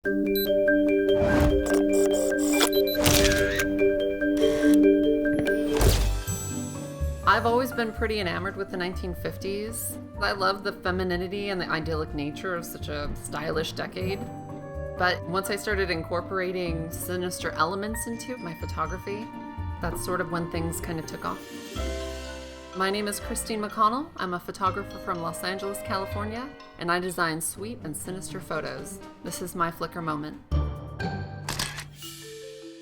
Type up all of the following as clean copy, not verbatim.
I've always been pretty enamored with the 1950s. I love the femininity and the idyllic nature of such a stylish decade. But once I started incorporating sinister elements into my photography, that's sort of when things kind of took off. My name is Christine McConnell. I'm a photographer from Los Angeles, California, and I design sweet and sinister photos. This is my Flickr moment.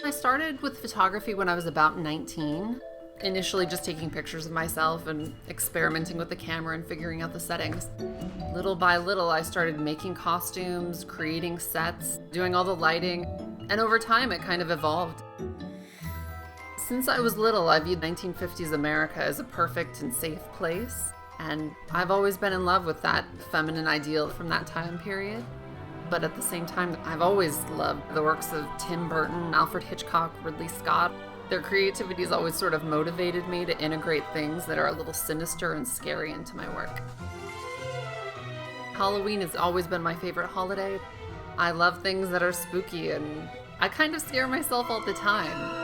I started with photography when I was about 19. Initially just taking pictures of myself and experimenting with the camera and figuring out the settings. Little by little, I started making costumes, creating sets, doing all the lighting, and over time it kind of evolved. Since I was little, I viewed 1950s America as a perfect and safe place, and I've always been in love with that feminine ideal from that time period. But at the same time, I've always loved the works of Tim Burton, Alfred Hitchcock, Ridley Scott. Their creativity has always sort of motivated me to integrate things that are a little sinister and scary into my work. Halloween has always been my favorite holiday. I love things that are spooky, and I kind of scare myself all the time.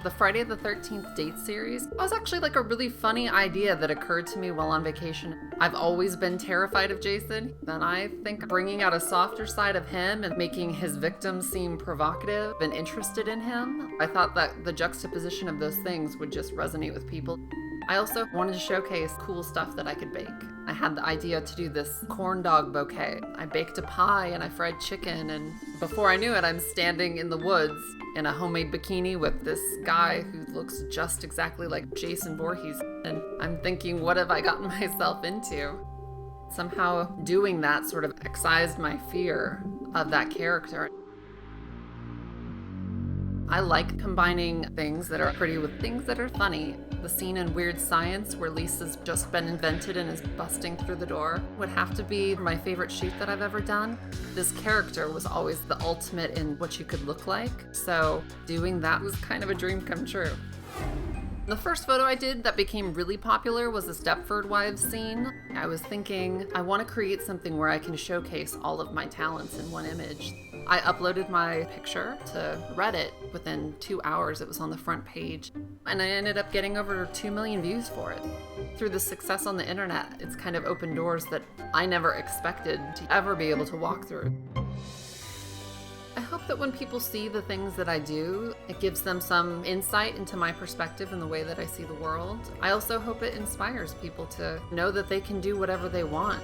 The Friday the 13th date series was actually like a really funny idea that occurred to me while on vacation. I've always been terrified of Jason, and I think bringing out a softer side of him and making his victim seem provocative and interested in him, I thought that the juxtaposition of those things would just resonate with people. I also wanted to showcase cool stuff that I could bake. I had the idea to do this corn dog bouquet. I baked a pie and I fried chicken, and before I knew it, I'm standing in the woods in a homemade bikini with this guy who looks just exactly like Jason Voorhees. And I'm thinking, what have I gotten myself into? Somehow doing that sort of excised my fear of that character. I like combining things that are pretty with things that are funny. The scene in Weird Science where Lisa's just been invented and is busting through the door would have to be my favorite shoot that I've ever done. This character was always the ultimate in what you could look like, so doing that was kind of a dream come true. The first photo I did that became really popular was the Stepford Wives scene. I was thinking, I want to create something where I can showcase all of my talents in one image. I uploaded my picture to Reddit. Within 2 hours, it was on the front page, and I ended up getting over 2 million views for it. Through the success on the internet, it's kind of opened doors that I never expected to ever be able to walk through. I hope that when people see the things that I do, it gives them some insight into my perspective and the way that I see the world. I also hope it inspires people to know that they can do whatever they want.